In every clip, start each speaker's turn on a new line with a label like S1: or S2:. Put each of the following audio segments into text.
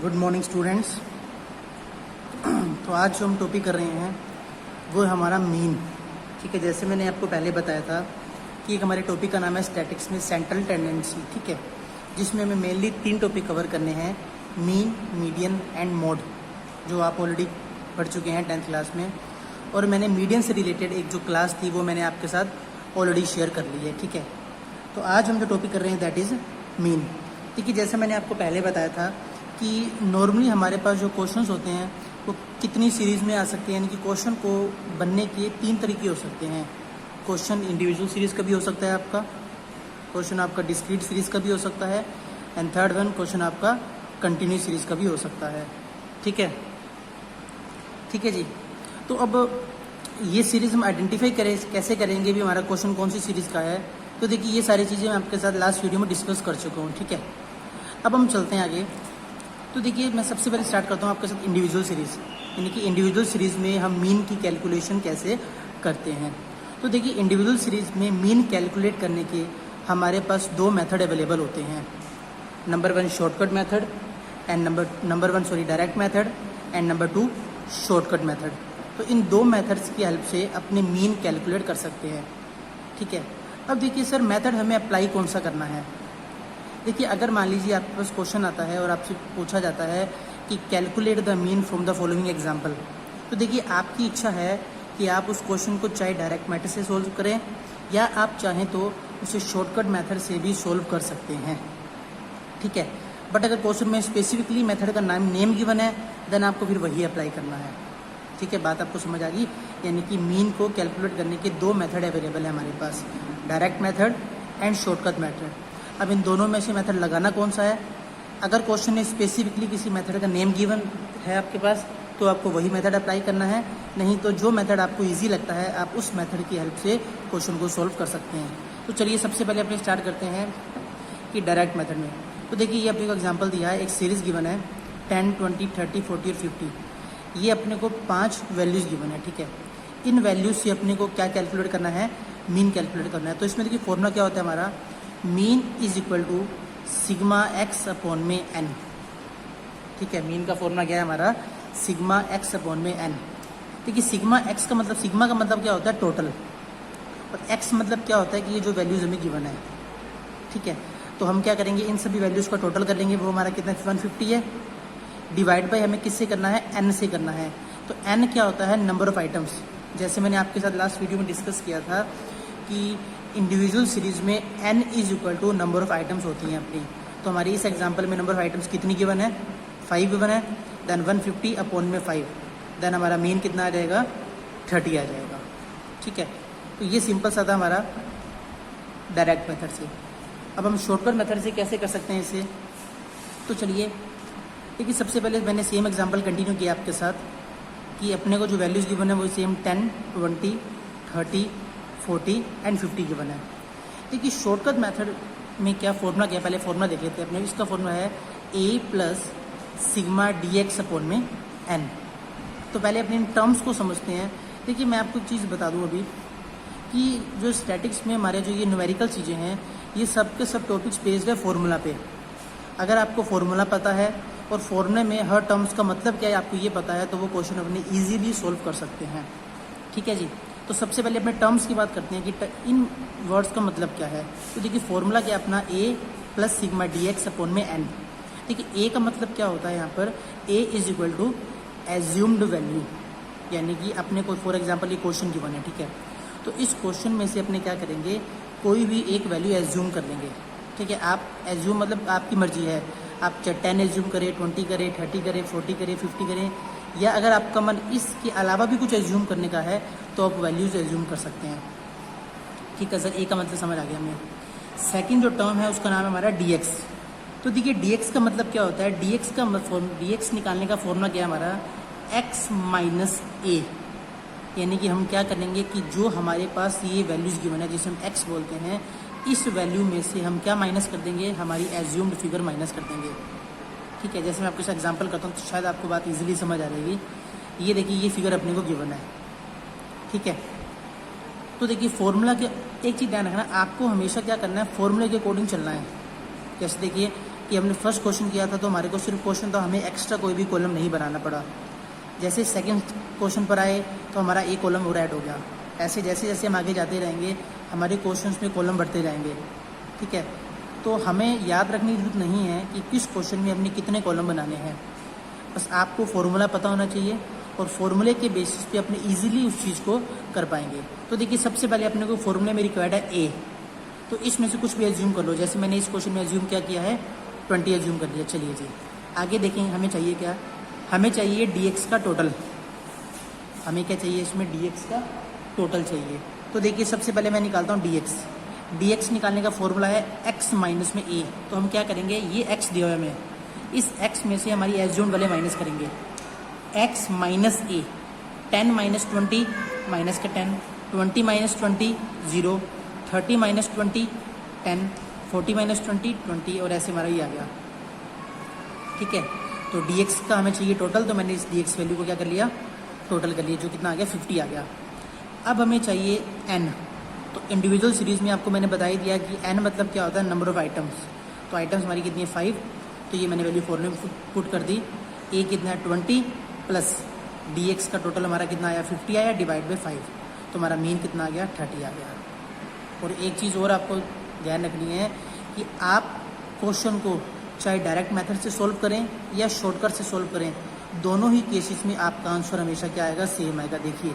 S1: Good morning students. तो आज जो हम टॉपिक कर रहे हैं वो है हमारा मीन। ठीक है, जैसे मैंने आपको पहले बताया था कि एक हमारे टॉपिक का नाम है स्टैटिक्स में सेंट्रल टेंडेंसी। ठीक है, जिसमें हमें मेनली 3 टॉपिक कवर करने हैं, मीन, मीडियन एंड मोड, जो आप ऑलरेडी पढ़ चुके हैं 10th क्लास में। और मैंने मीडियन से रिलेटेड एक जो क्लास थी वो मैंने आपके साथ ऑलरेडी शेयर कर ली है। ठीक है, तो आज हम जो टॉपिक कर रहे हैं दैट इज़ मीन। ठीक है, जैसे मैंने आपको पहले बताया था कि नॉर्मली हमारे पास जो क्वेश्चंस होते हैं वो कितनी सीरीज़ में आ सकते हैं, यानी कि क्वेश्चन को बनने के 3 तरीके हो सकते हैं। क्वेश्चन इंडिविजुअल सीरीज़ का भी हो सकता है आपका, क्वेश्चन आपका डिस्क्रीट सीरीज़ का भी हो सकता है, एंड थर्ड वन क्वेश्चन आपका कंटिन्यूस सीरीज़ का भी हो सकता है। ठीक है, ठीक है जी। तो अब ये सीरीज़ हम आइडेंटिफाई कैसे करेंगे भी हमारा क्वेश्चन कौन सी सीरीज़ का है। तो देखिए ये सारी चीज़ें मैं आपके साथ लास्ट वीडियो में डिस्कस कर चुका हूँ। ठीक है, अब हम चलते हैं आगे। तो देखिए मैं सबसे पहले स्टार्ट करता हूँ आपके साथ इंडिविजुअल सीरीज़, यानी कि इंडिविजुअल सीरीज़ में हम मीन की कैलकुलेशन कैसे करते हैं। तो देखिए इंडिविजुअल सीरीज़ में मीन कैलकुलेट करने के हमारे पास 2 मेथड अवेलेबल होते हैं। Number 1 shortcut method and number 1 direct method and number 2 shortcut method. तो इन 2 मेथड्स की हेल्प से अपने मीन कैलकुलेट कर सकते हैं। ठीक है, अब देखिए सर मेथड हमें अप्लाई कौन सा करना है। देखिए अगर मान लीजिए आपके पास क्वेश्चन आता है और आपसे पूछा जाता है कि calculate the mean from the following example, तो देखिए आपकी इच्छा है कि आप उस क्वेश्चन को चाहे डायरेक्ट मेथड से सोल्व करें या आप चाहें तो उसे शॉर्टकट मेथड से भी सोल्व कर सकते हैं। ठीक है, बट अगर क्वेश्चन में स्पेसिफिकली मेथड का नेम गिवन है देन आपको फिर वही अप्लाई करना है। ठीक है, बात आपको समझ आ गई। यानी कि मीन को कैलकुलेट करने के 2 मेथड अवेलेबल है हमारे पास, direct method and shortcut method. अब इन दोनों में से मेथड लगाना कौन सा है। अगर क्वेश्चन में स्पेसिफिकली किसी मेथड का नेम गिवन है आपके पास तो आपको वही मेथड अप्लाई करना है, नहीं तो जो मेथड आपको इजी लगता है आप उस मेथड की हेल्प से क्वेश्चन को सोल्व कर सकते हैं। तो चलिए सबसे पहले अपने स्टार्ट करते हैं कि डायरेक्ट मेथड में। तो देखिए ये अपने को एग्जाम्पल दिया है, एक सीरीज़ गिवन है 10, 20, 30, 40 और 50। ये अपने को 5 वैल्यूज़ गिवन है। ठीक है, इन वैल्यूज़ से अपने को क्या कैलकुलेट करना है, मीन कैलकुलेट करना है। तो इसमें देखिए फॉर्मूला क्या होता है हमारा, mean is equal to sigma X upon में एन। ठीक है, मीन का फॉर्मूला क्या है हमारा, सिग्मा एक्स अपॉन में एन। देखिए सिग्मा एक्स का मतलब, सिग्मा का मतलब क्या होता है टोटल, और एक्स मतलब क्या होता है कि ये जो वैल्यूज़ हमें गिवन है। ठीक है, तो हम क्या करेंगे, इन सभी वैल्यूज़ का टोटल कर लेंगे, वो हमारा कितना 150 है, डिवाइड बाई हमें किससे करना है, एन से करना है। तो एन क्या होता है, नंबर ऑफ आइटम्स। जैसे मैंने आपके साथ लास्ट वीडियो में डिस्कस किया था कि इंडिविजुअल सीरीज़ में n is equal to number of items होती हैं अपनी। तो हमारी इस एग्जांपल में नंबर ऑफ आइटम्स कितनी गिवन है, 5 गिवन है, देन 150 अपॉन में 5, देन हमारा मीन कितना आ जाएगा, 30 आ जाएगा। ठीक है, तो ये सिंपल सा था हमारा डायरेक्ट मेथड से। अब हम शॉर्टकट मेथड से कैसे कर सकते हैं इसे। तो चलिए देखिए सबसे पहले मैंने सेम एग्जाम्पल कंटिन्यू किया आपके साथ कि अपने को जो वैल्यूज़ गिवन है वो सेम 10, 20, 30, 40 एंड 50 गिवन है। देखिए शॉर्टकट मेथड में क्या फॉर्मूला क्या है, पहले फॉर्मूला देख लेते हैं अपने। इसका फॉर्मूला है a plus sigma D x upon में n। तो पहले अपने इन टर्म्स को समझते हैं। देखिए मैं आपको एक चीज़ बता दूं अभी कि जो स्टैटिक्स में हमारे जो ये न्यूमेरिकल चीज़ें हैं ये सब के सब टॉपिक्स बेस्ड है फॉर्मूला पे। अगर आपको फॉर्मूला पता है और फॉर्मूले में हर टर्म्स का मतलब क्या है आपको ये पता है तो वो क्वेश्चन अपने ईजीली सोल्व कर सकते हैं। ठीक है जी, तो सबसे पहले अपने टर्म्स की बात करते हैं कि इन वर्ड्स का मतलब क्या है। तो देखिए फॉर्मूला क्या अपना a plus sigma D x upon में n। देखिए a का मतलब क्या होता है यहाँ पर, a is equal to assumed value, यानी कि अपने को फॉर एग्जांपल ये क्वेश्चन गिवन है। ठीक है, तो इस क्वेश्चन में से अपने क्या करेंगे, कोई भी एक वैल्यू एज्यूम कर लेंगे। ठीक है, आप एज्यूम मतलब आपकी मर्जी है, आप चाहे 10 एज्यूम करें, 20 करें, 30 करें, 40 करें, 50 करें, या अगर आपका मन इसके अलावा भी कुछ एज्यूम करने का है तो आप वैल्यूज़ एज्यूम कर सकते हैं। ठीक है सर, ए का मतलब समझ आ गया हमें। सेकंड जो टर्म है उसका नाम है हमारा डी एक्स। तो देखिए डी एक्स का मतलब क्या होता है, डी एक्स निकालने का फॉर्मूला क्या है हमारा, एक्स माइनस ए। यानी कि हम क्या करेंगे कि जो हमारे पास ये वैल्यूज़ गिवन है जिसे हम एक्स बोलते हैं, इस वैल्यू में से हम क्या माइनस कर देंगे, हमारी एज्यूम्ड फिगर माइनस कर देंगे। ठीक है, जैसे मैं आपके साथ एग्जांपल करता हूँ तो शायद आपको बात इजीली समझ आ जाएगी। ये देखिए ये फिगर अपने को गिवन है। ठीक है, तो देखिए फॉर्मूला के एक चीज़ ध्यान रखना, आपको हमेशा क्या करना है, फॉर्मूले के अकॉर्डिंग चलना है। जैसे देखिए कि हमने फर्स्ट क्वेश्चन किया था तो हमारे को सिर्फ क्वेश्चन था, हमें एक्स्ट्रा कोई भी कॉलम नहीं बनाना पड़ा। जैसे सेकंड क्वेश्चन पर आए तो हमारा एक कॉलम और ऐड हो गया। ऐसे जैसे जैसे हम आगे जाते रहेंगे हमारे क्वेश्चंस में कॉलम बढ़ते जाएंगे, ठीक है। तो हमें याद रखने की जरूरत नहीं है कि किस क्वेश्चन में हमने कितने कॉलम बनाने हैं, बस आपको फॉर्मूला पता होना चाहिए और फॉर्मूले के बेसिस पे अपने इजीली उस चीज़ को कर पाएंगे। तो देखिए सबसे पहले अपने को फॉर्मूले में रिक्वायर्ड है ए, तो इसमें से कुछ भी एज्यूम कर लो। जैसे मैंने इस क्वेश्चन में एज्यूम क्या किया है, 20 एज्यूम कर लिया। चलिए जी आगे देखेंगे, हमें चाहिए क्या, हमें चाहिए dx का टोटल। हमें क्या चाहिए, इसमें dx का टोटल चाहिए। तो देखिए सबसे पहले मैं निकालता हूँ dx निकालने का फॉर्मूला है x माइनस में a। तो हम क्या करेंगे, ये x दिया हुआ हमें, इस x में से हमारी एज्यूम वाले माइनस करेंगे, x minus a, 10 minus 20 minus का 10, 20 माइनस 20 0, 30 माइनस 20 10, 40 माइनस 20 20, और ऐसे हमारा ये आ गया, ठीक है। तो dx का हमें चाहिए टोटल, तो मैंने इस dx वैल्यू को क्या कर लिया, टोटल कर लिया, जो कितना आ गया 50 आ गया। अब हमें चाहिए n, तो इंडिविजुअल सीरीज़ में आपको मैंने बता ही दिया कि n मतलब क्या होता है, नंबर ऑफ आइटम्स। तो आइटम्स हमारी कितनी है 5, तो ये मैंने वैल्यू फॉर्मूले में पुट कर दी। a कितना है 20 प्लस dx का टोटल हमारा कितना आया 50 आया, डिवाइड बाई 5, तो हमारा मीन कितना आ गया 30 आ गया। और एक चीज़ और आपको ध्यान रखनी है कि आप क्वेश्चन को चाहे डायरेक्ट मेथड से सोल्व करें या शॉर्टकट से सोल्व करें, दोनों ही केसेस में आपका आंसर हमेशा क्या आएगा, सेम आएगा। देखिए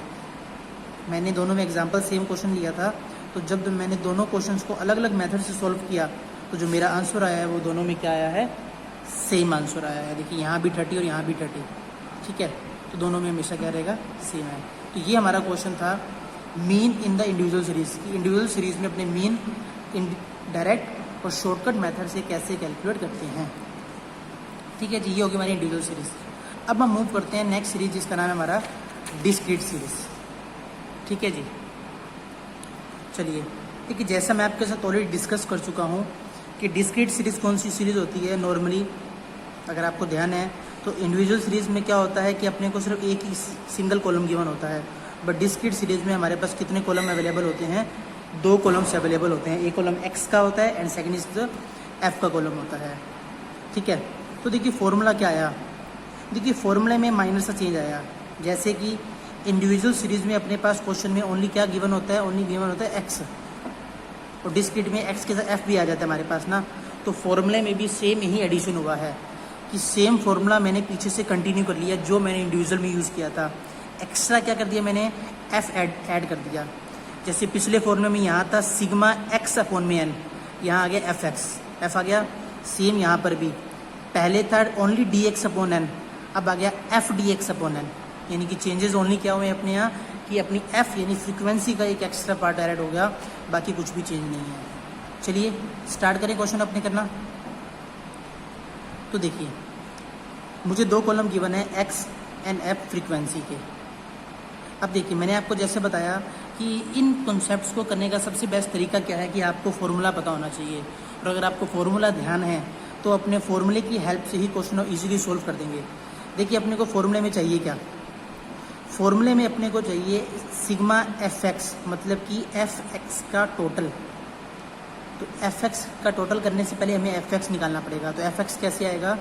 S1: मैंने दोनों में एग्जांपल सेम क्वेश्चन लिया था, तो जब मैंने दोनों क्वेश्चंस को अलग अलग मेथड से सोल्व किया तो जो मेरा आंसर आया है वो दोनों में क्या आया है, सेम आंसर आया है। देखिए यहाँ भी 30 और यहाँ भी 30, ठीक है। तो दोनों में हमेशा क्या रहेगा, सेम है। तो ये हमारा क्वेश्चन था mean in the individual series की। इंडिविजुअल सीरीज़ में अपने मीन डायरेक्ट और शॉर्टकट मेथड से कैसे कैलकुलेट करते हैं, ठीक है जी। ये होगी हमारी इंडिविजुअल सीरीज़। अब हम मूव करते हैं नेक्स्ट सीरीज जिसका नाम है हमारा डिस्क्रीट सीरीज़, ठीक है जी। चलिए देखिए जैसा मैं आपके साथ ऑलरेडी डिस्कस कर चुका हूँ कि डिस्क्रीट सीरीज़ कौन सी सीरीज़ होती है। नॉर्मली अगर आपको ध्यान है तो इंडिविजुअल सीरीज़ में क्या होता है कि अपने को सिर्फ एक ही सिंगल कॉलम गिवन होता है, बट डिस्क्रीट सीरीज़ में हमारे पास कितने कॉलम अवेलेबल होते हैं, 2 कॉलम्स अवेलेबल होते हैं। एक कॉलम x का होता है and second is the f का कॉलम होता है, ठीक है। तो देखिए फॉर्मूला क्या आया, देखिए फॉर्मूले में माइनर सा चेंज आया। जैसे कि इंडिविजुअल सीरीज़ में अपने पास क्वेश्चन में ओनली क्या गिवन होता है, ओनली गिवन होता है x, और डिस्क्रीट में x के साथ f भी आ जाता है हमारे पास ना। तो फॉर्मूले में भी सेम ही एडिशन हुआ है कि सेम फॉर्मूला मैंने पीछे से कंटिन्यू कर लिया जो मैंने इंडिविजुअल में यूज़ किया था। एक्स्ट्रा क्या कर दिया मैंने, f ऐड कर दिया। जैसे पिछले फॉर्मूले में यहाँ था सिग्मा x अपॉन में n, यहाँ आ गया f आ गया। सेम यहाँ पर भी पहले था ओनली dx अपॉन n, अब आ गया f dx अपॉन n, यानी कि चेंजेस ओनली क्या हुए अपने यहाँ कि अपनी f यानी फ्रीक्वेंसी का एक एक्स्ट्रा पार्ट ऐड हो गया, बाकी कुछ भी चेंज नहीं है। चलिए स्टार्ट करें क्वेश्चन अपने करना। तो देखिए मुझे 2 कॉलम गिवन है x एंड f फ्रीक्वेंसी के। अब देखिए मैंने आपको जैसे बताया कि इन कॉन्सेप्ट्स को करने का सबसे बेस्ट तरीका क्या है कि आपको फॉर्मूला पता होना चाहिए, और अगर आपको फॉर्मूला ध्यान है तो अपने फॉर्मूले की हेल्प से ही क्वेश्चन इजीली सोल्व कर देंगे। देखिए अपने को फॉर्मूले में चाहिए क्या, फॉर्मूले में अपने को चाहिए सिग्मा fx, मतलब कि fx का टोटल। तो fx का टोटल करने से पहले हमें fx निकालना पड़ेगा। तो fx कैसे आएगा,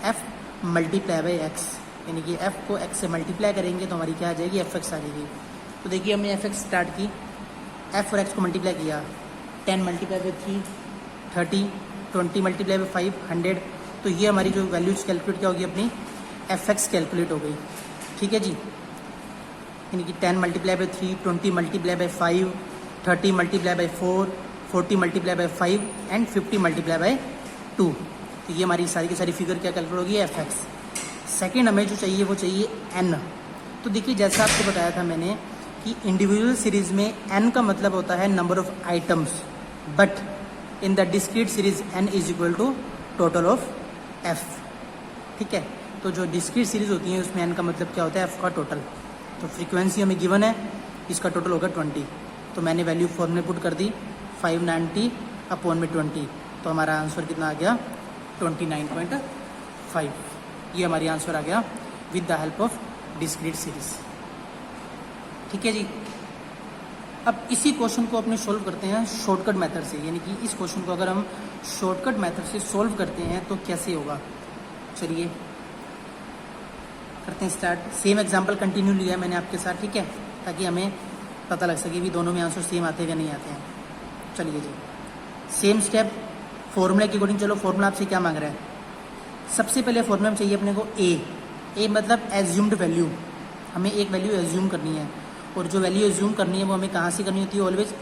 S1: f मल्टीप्लाई बाई x, यानी कि f को x से मल्टीप्लाई करेंगे तो हमारी क्या आ जाएगी, fx आ जाएगी। तो देखिए हमने fx स्टार्ट की, f और x को मल्टीप्लाई किया, 10 मल्टीप्लाई बाई 3 30, 20 मल्टीप्लाई बाई 5 100। तो ये हमारी जो वैल्यूज कैलकुलेट क्या होगी, अपनी fx कैलकुलेट हो गई, ठीक है जी। यानी कि 10 multiply by 3, 20 multiply by 5, 30 multiply by 4, 40 multiply by 5 and 50 multiply by 2। तो ये हमारी सारी की सारी फिगर क्या कैलकुलेट होगी, fx। सेकेंड हमें जो चाहिए वो चाहिए n। तो देखिए जैसा आपको बताया था मैंने कि इंडिविजुअल सीरीज में n का मतलब होता है number of items, but in the discrete series n is equal to total of f, ठीक है। तो जो डिस्क्रीट सीरीज होती है उसमें n का मतलब क्या होता है, f का टोटल। तो फ्रीक्वेंसी हमें गिवन है, इसका टोटल होगा 20। तो मैंने वैल्यू फॉर्म में पुट कर दी 590 अपॉन में 20, तो हमारा आंसर कितना आ गया 29.5। ये हमारी आंसर आ गया with the help of discrete series, ठीक है जी। अब इसी क्वेश्चन को अपने सोल्व करते हैं शॉर्टकट मेथड से, यानी कि इस क्वेश्चन को अगर हम शॉर्टकट मेथड से सोल्व करते हैं तो कैसे होगा। चलिए करते हैं स्टार्ट। सेम एग्जांपल कंटिन्यू लिया है मैंने आपके साथ, ठीक है, ताकि हमें पता लग सके भी दोनों में आंसर सेम आते हैं कि नहीं आते हैं। चलिए जी, सेम स्टेप फॉर्मूला के अकॉर्डिंग। चलो फॉर्मूला आपसे क्या मांग रहा है। सबसे पहले फॉर्मूला में चाहिए अपने को ए मतलब एज्यूम्ड वैल्यू। हमें एक वैल्यू एज्यूम करनी है, और जो वैल्यू एज्यूम करनी है वो हमें कहाँ से करनी होती है, ऑलवेज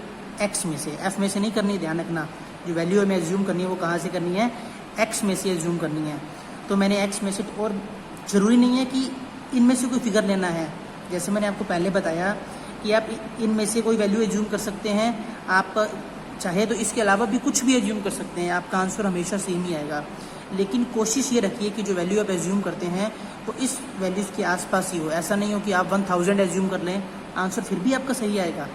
S1: एक्स में से, एफ में से नहीं करनी है, ध्यान रखना। जो वैल्यू हमें एज्यूम करनी है वो कहाँ से करनी है, एक्स में से एज्यूम करनी है। तो मैंने एक्स में से, और ज़रूरी नहीं है कि इनमें से कोई फिगर लेना है। जैसे मैंने आपको पहले बताया कि आप इनमें से कोई वैल्यू एज्यूम कर सकते हैं, आप चाहे तो इसके अलावा भी कुछ भी एज्यूम कर सकते हैं, आपका आंसर हमेशा सेम ही आएगा। लेकिन कोशिश ये रखिए कि जो वैल्यू आप एज्यूम करते हैं वो इस वैल्यूज़ के आसपास ही हो। ऐसा नहीं हो कि आप 1000 एज्यूम कर लें, आंसर फिर भी आपका सही आएगा,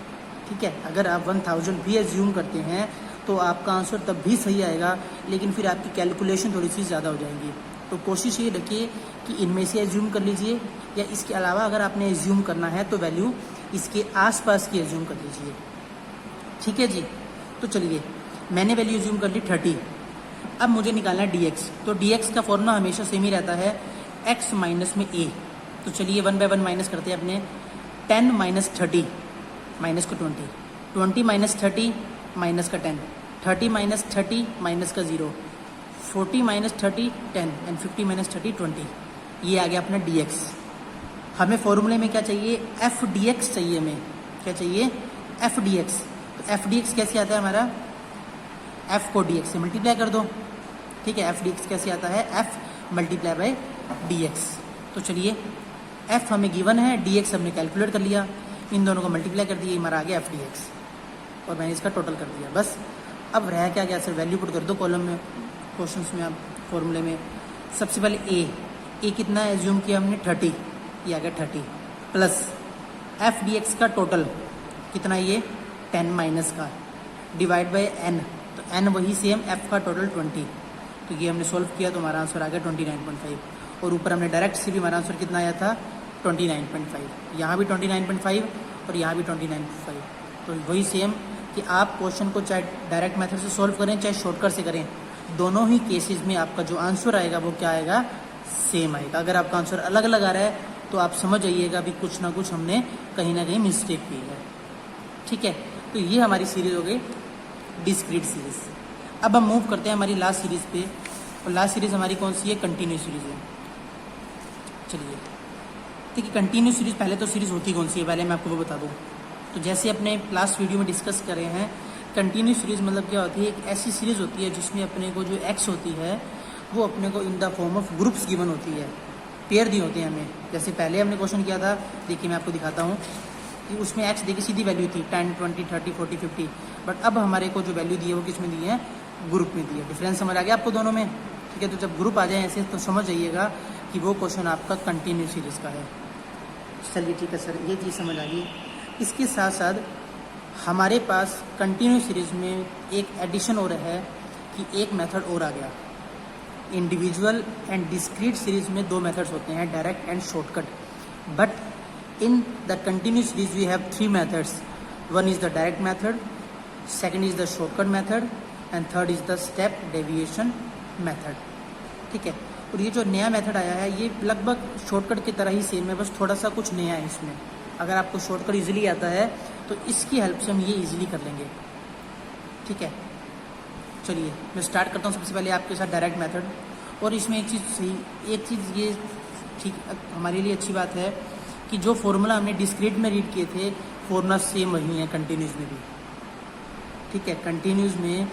S1: ठीक है। अगर आप 1000 भी एज्यूम करते हैं तो आपका आंसर तब भी सही आएगा, लेकिन फिर आपकी कैलकुलेशन थोड़ी सी ज़्यादा हो जाएगी। तो कोशिश ये रखिए कि इनमें से एज्यूम कर लीजिए, या इसके अलावा अगर आपने एज्यूम करना है तो वैल्यू इसके आसपास की एज्यूम कर लीजिए, ठीक है जी। तो चलिए मैंने वैल्यू एज्यूम कर ली 30। अब मुझे निकालना है dx। तो dx का फॉर्मूला हमेशा सेम ही रहता है, x माइनस में a। तो चलिए 1 बाय 1 माइनस करते हैं अपने। 10 माइनस 30 माइनस का 20, 20 माइनस 30 माइनस का 10, 30 माइनस 30 माइनस का 0, 40 माइनस 30 10 एंड 50 माइनस 30 20। ये आ गया अपना dx। हमें फॉर्मूले में क्या चाहिए, एफ dx चाहिए। हमें क्या चाहिए, एफ dx। तो एफ dx कैसे आता है हमारा, एफ को dx से मल्टीप्लाई कर दो, ठीक है। एफ dx कैसे आता है, एफ मल्टीप्लाई बाय dx। तो चलिए एफ हमें गिवन है, dx हमने कैलकुलेट कर लिया, इन दोनों को मल्टीप्लाई कर दिया, हमारा आ गया एफ dx, और मैंने इसका टोटल कर दिया। बस अब रह क्या गया, सर वैल्यू पुट कर दो कॉलम में, क्वेश्चंस में, आप फॉर्मूले में। सबसे पहले ए कितना एज्यूम किया हमने 30, ये आ गया 30, प्लस एफ dx का टोटल कितना, ये 10 माइनस का, डिवाइड बाय n। तो n वही सेम, f का टोटल 20। तो ये हमने सोल्व किया तो हमारा आंसर आ गया 29.5, और ऊपर हमने डायरेक्ट से भी हमारा आंसर कितना आया था 29.5। यहाँ भी 29.5 और यहाँ भी 29.5। तो वही सेम कि आप क्वेश्चन को चाहे डायरेक्ट मेथड से सोल्व करें चाहे शॉर्टकट से करें, दोनों ही केसेस में आपका जो आंसर आएगा वो क्या आएगा, सेम आएगा। अगर आपका आंसर अलग अलग आ रहा है तो आप समझ जाइएगा भी कुछ ना कुछ हमने कहीं ना कहीं मिस्टेक की है, ठीक है। तो ये हमारी सीरीज़ हो गई डिस्क्रीट सीरीज़। अब हम मूव करते हैं हमारी लास्ट सीरीज़ पे, और लास्ट सीरीज़ हमारी कौन सी है, कंटिन्यू सीरीज़ है। चलिए देखिए, कंटिन्यू सीरीज़ पहले तो सीरीज़ होती कौन सी है, पहले मैं आपको वो बता दूँ। तो जैसे अपने लास्ट वीडियो में डिस्कस कर रहे हैं, कंटिन्यू सीरीज़ मतलब क्या होती है, एक ऐसी सीरीज़ होती है जिसमें अपने को जो एक्स होती है वो अपने को in the form of groups given होती है, पेयर दी होते हैं हमें। जैसे पहले हमने क्वेश्चन किया था, देखिए मैं आपको दिखाता हूँ कि उसमें एक्स देखिए सीधी वैल्यू थी 10 20 30 40 50, बट अब हमारे को जो वैल्यू दी है वो किस में दी है, ग्रुप में दी है। डिफरेंस समझ आ गया आपको दोनों में, ठीक है। तो जब ग्रुप आ जाए ऐसे तो समझ जाइएगा कि वो क्वेश्चन आपका कंटिन्यू सीरीज़ का है। चलिए ठीक है सर, ये चीज़ समझ आ गई। इसके साथ साथ हमारे पास कंटिन्यू सीरीज़ में एक एडिशन हो रहा है कि एक मेथड और आ गया। इंडिविजुअल एंड डिस्क्रीट सीरीज़ में दो मेथड्स होते हैं, direct and shortcut, but in the continuous series we have three methods. One is the direct method, second is the shortcut method, and third is the step deviation method, ठीक है। और ये जो नया मेथड आया है ये लगभग शॉर्टकट की तरह ही सेम है, बस थोड़ा सा कुछ नया है इसमें। अगर आपको शॉर्टकट इजीली आता है तो इसकी हेल्प से हम ये इजीली कर लेंगे, ठीक है। चलिए मैं स्टार्ट करता हूँ सबसे पहले आपके साथ डायरेक्ट मेथड। और इसमें एक चीज़ ये ठीक हमारे लिए अच्छी बात है कि जो फॉर्मूला हमने डिस्क्रीट में रीड किए थे फॉर्मूला सेम वही है कंटिन्यूस में भी, ठीक है। कंटिन्यूस में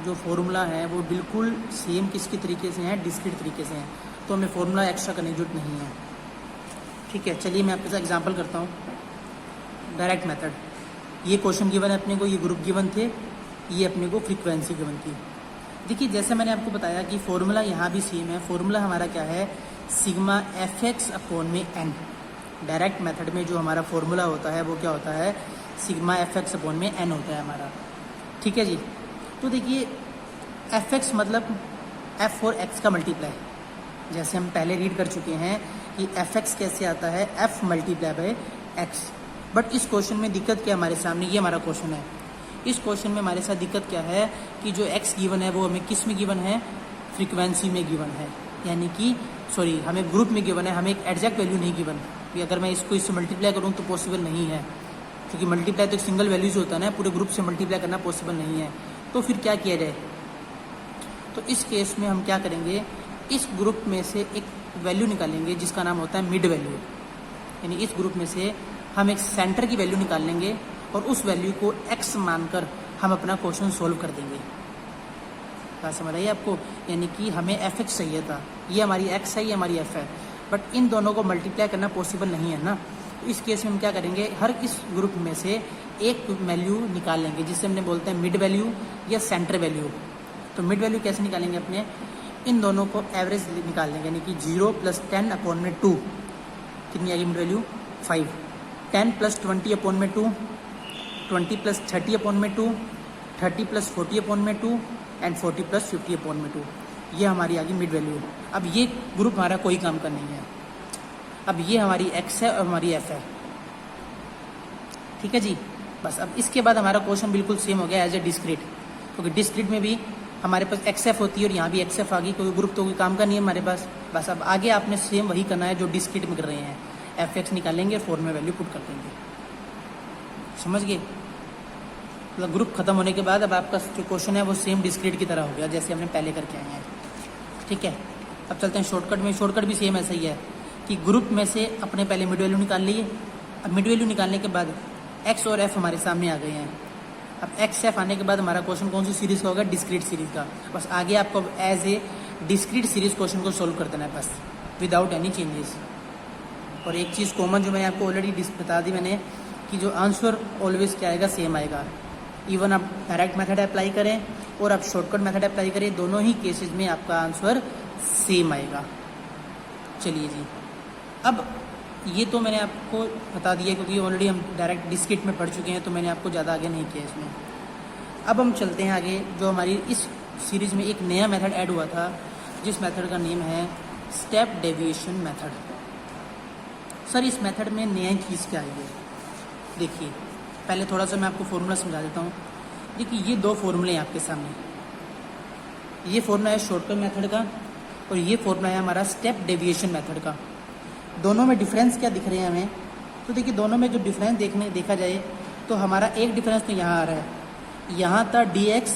S1: जो फॉर्मूला है वो बिल्कुल सेम किसके तरीके से हैं, डिस्क्रीट तरीके से हैं, तो हमें फॉर्मूला एक्स्ट्रा करने की जरूरत नहीं है, ठीक है। चलिए मैं आपके साथ एग्जांपल करता हूँ। डायरेक्ट मेथड, ये क्वेश्चन गिवन है अपने को, ये ग्रुप गिवन थे, ये अपने को फ्रीक्वेंसी गिवन थी। देखिए जैसे मैंने आपको बताया कि फॉर्मूला यहाँ भी सेम है। फॉर्मूला हमारा क्या है, सिग्मा एफ एक्स अपॉन में एन। डायरेक्ट मेथड में जो हमारा फॉर्मूला होता है वो क्या होता है, सिग्मा एफ एक्स अपॉन में एन होता है हमारा, ठीक है जी। तो देखिए एफ एक्स मतलब एफ और एक्स का मल्टीप्लाई, जैसे हम पहले रीड कर चुके हैं कि एफ एक्स कैसे आता है, F multiply by x. But इस क्वेश्चन में दिक्कत क्या है हमारे सामने, ये हमारा क्वेश्चन है। इस क्वेश्चन में हमारे साथ दिक्कत क्या है कि जो x गिवन है वो हमें किस में गिवन है, फ्रीक्वेंसी में गिवन है, यानी कि सॉरी हमें ग्रुप में गिवन है, हमें एक एग्जैक्ट वैल्यू नहीं गिवन कि अगर मैं इसको इससे मल्टीप्लाई करूँ तो पॉसिबल नहीं है, क्योंकि मल्टीप्लाई तो एक सिंगल वैल्यू से होता है ना, पूरे ग्रुप से मल्टीप्लाई करना पॉसिबल नहीं है। तो फिर क्या किया जाए, तो इस केस में हम क्या करेंगे, इस ग्रुप में से एक वैल्यू निकालेंगे जिसका नाम होता है मिड वैल्यू, यानी इस ग्रुप में से हम एक सेंटर की वैल्यू निकाल लेंगे और उस वैल्यू को x मानकर हम अपना क्वेश्चन सोल्व कर देंगे। क्या समझ आई आपको, यानी कि हमें fx चाहिए था, ये हमारी x है, ये हमारी f है, बट इन दोनों को मल्टीप्लाई करना पॉसिबल नहीं है ना। तो इस केस में हम क्या करेंगे, हर इस ग्रुप में से एक वैल्यू निकाल लेंगे जिससे हमने बोलते हैं मिड वैल्यू या सेंटर वैल्यू। तो मिड वैल्यू कैसे निकालेंगे, अपने इन दोनों को एवरेज निकाल लेंगे, यानी कि 0 + 10 अपॉन में 2, कितनी आएगी मिड वैल्यू 5, 10 + 20 अपॉन में 2, 20 + 30 अपॉन में 2, 30 + 40 अपॉन में 2 एंड 40 + 50 अपॉन में 2, ये हमारी आ गई मिड वैल्यू। अब ये ग्रुप हमारा कोई काम का नहीं है, अब ये हमारी x है और हमारी f है, ठीक है जी। बस अब इसके बाद हमारा क्वेश्चन बिल्कुल सेम हो गया एज ए डिस्क्रीट, क्योंकि डिस्क्रीट में भी हमारे पास XF होती है और यहाँ भी XF आ गई, कोई ग्रुप तो कोई काम का नहीं है हमारे पास। बस अब आगे आपने सेम वही करना है जो डिस्क्रीट में कर रहे हैं, fx निकालेंगे, 4 में वैल्यू पुट कर देंगे, समझ गए। मतलब ग्रुप खत्म होने के बाद अब आपका जो क्वेश्चन है वो सेम डिस्क्रीट की तरह हो गया जैसे हमने पहले करके आए हैं, ठीक है। अब चलते हैं शॉर्टकट में, शॉर्टकट भी सेम ऐसा ही है कि ग्रुप में से अपने पहले मिड वैल्यू निकाल लिए, अब मिड वैल्यू निकालने के बाद x और f हमारे सामने आ गए हैं। अब x f आने के बाद हमारा क्वेश्चन कौन सी सीरीज़ का होगा, डिस्क्रीट सीरीज़ का। बस आगे आपको as a discrete series question को सोल्व कर देना है, बस विदाउट एनी चेंजेस। और एक चीज़ कॉमन जो मैंने आपको ऑलरेडी बता दी मैंने, कि जो आंसर ऑलवेज क्या आएगा, सेम आएगा। इवन आप डायरेक्ट मेथड अप्लाई करें और आप शॉर्टकट मेथड अप्लाई करें, दोनों ही केसेस में आपका आंसर सेम आएगा। चलिए जी, अब ये तो मैंने आपको बता दिया क्योंकि ऑलरेडी हम डायरेक्ट डिस्क्रीट में पढ़ चुके हैं, तो मैंने आपको ज़्यादा आगे नहीं किया इसमें। अब हम चलते हैं आगे, जो हमारी इस सीरीज़ में एक नया मेथड ऐड हुआ था, जिस मेथड का नेम है स्टेप डेविएशन मेथड। सर इस मेथड में नया चीज़ क्या है, देखिए पहले थोड़ा सा मैं आपको फॉर्मूला समझा देता हूँ। देखिए ये दो फॉर्मूले हैं आपके सामने, ये फॉर्मूला है शॉर्टकट मेथड का और ये फॉर्मूला है हमारा स्टेप डेविएशन मेथड का। दोनों में डिफरेंस क्या दिख रहे हैं हमें, तो देखिए दोनों में जो डिफरेंस देखा जाए तो हमारा एक डिफरेंस तो यहाँ आ रहा है, यहाँ था dx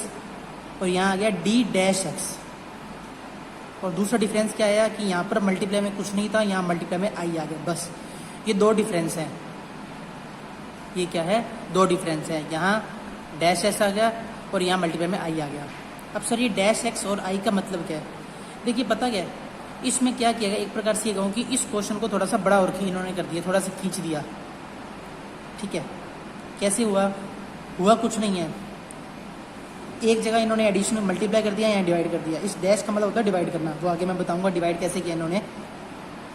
S1: और यहाँ आ गया d-x, और दूसरा डिफरेंस क्या आया कि यहाँ पर मल्टीप्लाई में कुछ नहीं था, यहाँ मल्टीप्लाई में i आ गया। बस ये दो डिफरेंस हैं, ये क्या है, दो डिफरेंस है, यहाँ डैश एक्स आ गया और यहाँ मल्टीप्लाई में i आ गया। अब सर ये डैश एक्स और i का मतलब क्या है, देखिए पता क्या है, इसमें क्या किया गया, एक प्रकार से ये कहूँ कि इस क्वेश्चन को थोड़ा सा बड़ा और इन्होंने कर दिया, थोड़ा सा खींच दिया, ठीक है। कैसे हुआ कुछ नहीं है, एक जगह इन्होंने एडिशन मल्टीप्लाई कर दिया, यहाँ डिवाइड कर दिया। इस डैश का मतलब होता है डिवाइड करना, वो आगे मैं बताऊंगा डिवाइड कैसे किया इन्होंने,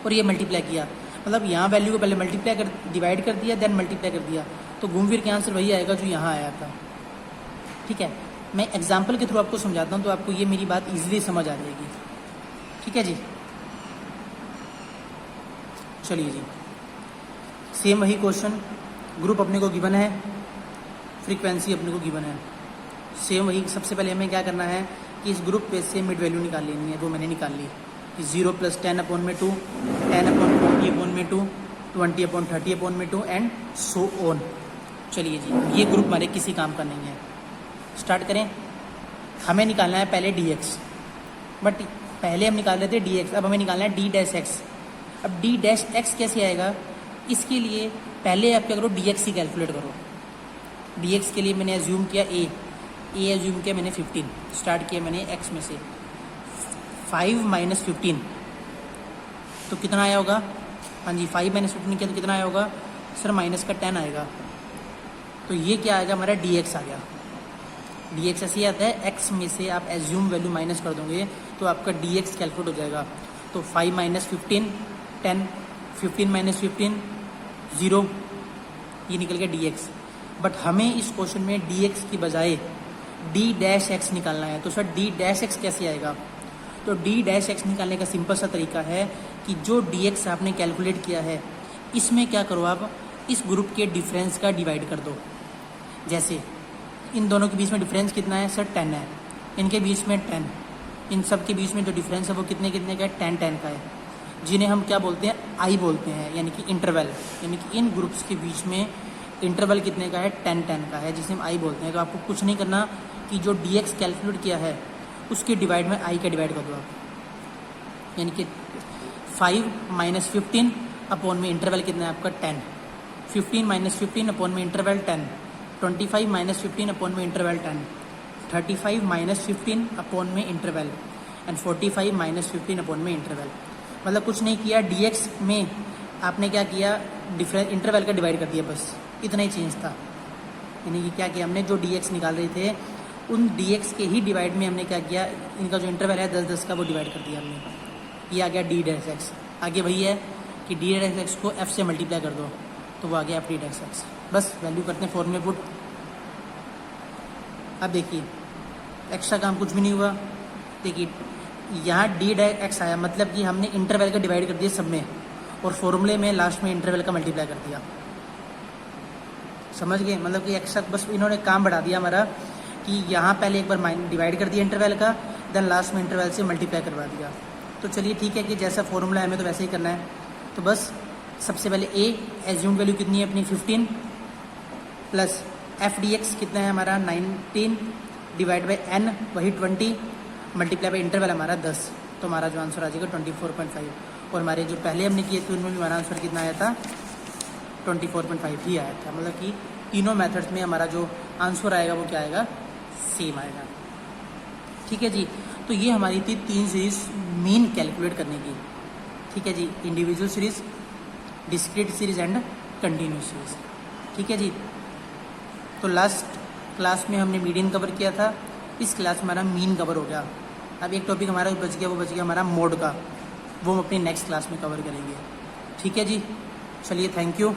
S1: और ये मल्टीप्लाई किया, मतलब यहाँ वैल्यू को पहले मल्टीप्लाई कर डिवाइड कर दिया, देन मल्टीप्लाई कर दिया, तो घूम फिर के आंसर वही आएगा जो यहाँ आया था, ठीक है। मैं एग्जाम्पल के थ्रू आपको समझाता हूँ तो आपको ये मेरी बात ईजिली समझ आ जाएगी, ठीक है जी। चलिए जी, सेम वही क्वेश्चन, ग्रुप अपने को गिवन है, फ्रीक्वेंसी अपने को गिवन है, सेम वही। सबसे पहले हमें क्या करना है कि इस ग्रुप पे से मिड वैल्यू निकाल लेनी है, वो मैंने निकाल ली कि 0 + 10 अपॉन में 2, 10 अपॉन 20 अपॉन में 2, 20 अपॉन 30 अपॉन में 2 एंड सो ऑन। चलिए जी, ये ग्रुप हमारे किसी काम का नहीं है। स्टार्ट करें, हमें निकालना है पहले dx, बट पहले हम निकाल रहे थे dx, अब हमें निकालना है d-x। अब d-x कैसे आएगा, इसके लिए पहले आप क्या करो, dx ही कैलकुलेट करो। dx के लिए मैंने एज्यूम किया a एज्यूम किया मैंने 15, स्टार्ट किया मैंने x में से 5 - 15, तो कितना आया होगा, हाँ जी 5 - 15 किया तो कितना आया होगा सर, माइनस का 10 आएगा, तो ये क्या आएगा हमारा dx आ गया। dx ऐसे ही आता है, x में से आप एज्यूम वैल्यू माइनस कर दोगे तो आपका dx कैलकुलेट हो जाएगा। तो 5 - 15 10, 15 - 15 0, ये निकल गया dx। बट हमें इस क्वेश्चन में dx की बजाय d-x निकालना है, तो सर d-x कैसे आएगा, तो d-x निकालने का सिंपल सा तरीका है कि जो dx आपने कैलकुलेट किया है, इसमें क्या करो आप, इस ग्रुप के डिफरेंस का डिवाइड कर दो। जैसे इन दोनों के बीच में डिफरेंस कितना है सर 10 है, इनके बीच में 10, इन सब के बीच में जो डिफरेंस है वो कितने कितने का है 10 का है, जिन्हें हम क्या बोलते हैं आई बोलते हैं, यानी कि इंटरवल, यानी कि इन ग्रुप्स के बीच में इंटरवल कितने का है 10 का है, जिसे हम आई बोलते हैं। तो आपको कुछ नहीं करना कि जो dx कैलकुलेट किया है उसके डिवाइड में आई का डिवाइड कर दो आप, यानी कि 5 माइनस 15 अपॉन में इंटरवल कितना है आपका 10, 15 माइनस 15 अपॉन में इंटरवल 10, 25 माइनस 15 अपॉन में इंटरवल 10, 35 माइनस 15 अपॉन में इंटरवल एंड 45 माइनस 15 अपॉन में इंटरवल। मतलब कुछ नहीं किया, dx में आपने क्या किया डिफरेंस इंटरवल का डिवाइड कर दिया, बस इतना ही चेंज था। यानी कि क्या किया हमने, जो dx निकाल रहे थे उन dx के ही डिवाइड में हमने क्या किया, इनका जो इंटरवल है 10-10 का वो डिवाइड कर दिया हमने। ये आ गया d डैश x। आगे वही है कि d डैश x को f से मल्टीप्लाई कर दो तो वो आ गया f d डैश x। बस वैल्यू करते हैं फॉर्म में पुट। अब देखिए एक्स्ट्रा काम कुछ भी नहीं हुआ। देखिए यहाँ d डैश x आया, मतलब कि हमने इंटरवल का डिवाइड कर दिया सब में और फॉर्मूले में लास्ट में इंटरवल का मल्टीप्लाई कर दिया। समझ गए, मतलब कि एक्स्ट्रा बस इन्होंने काम बढ़ा दिया हमारा कि यहाँ पहले एक बार डिवाइड कर दिया इंटरवल का, देन लास्ट में इंटरवल से मल्टीप्लाई करवा दिया। तो चलिए ठीक है कि जैसा फॉर्मूला है हमें तो वैसे ही करना है। तो बस सबसे पहले a एज्यूम वैल्यू कितनी है अपनी 15 प्लस f dx कितना है हमारा 19 डिवाइड बाई n वही 20 मल्टीप्लाई बाई इंटरवल हमारा 10। तो हमारा जो आंसर आ जाएगा 24.5। और हमारे जो पहले हमने किए थे उनमें भी हमारा आंसर कितना आया था 24.5 ही आया था। मतलब कि तीनों मेथड्स में हमारा जो आंसर आएगा वो क्या आएगा सेम आएगा। ठीक है जी, तो ये हमारी थी 3 सीरीज मीन कैलकुलेट करने की। ठीक है जी, individual series, discrete series and continuous series. ठीक है जी, तो लास्ट क्लास में हमने मीडियन कवर किया था, इस क्लास में हमारा मीन कवर हो गया। अब एक टॉपिक हमारा बच गया, वो बच गया हमारा मोड का, वो हम अपनी नेक्स्ट क्लास में कवर करेंगे। ठीक है जी, चलिए थैंक यू।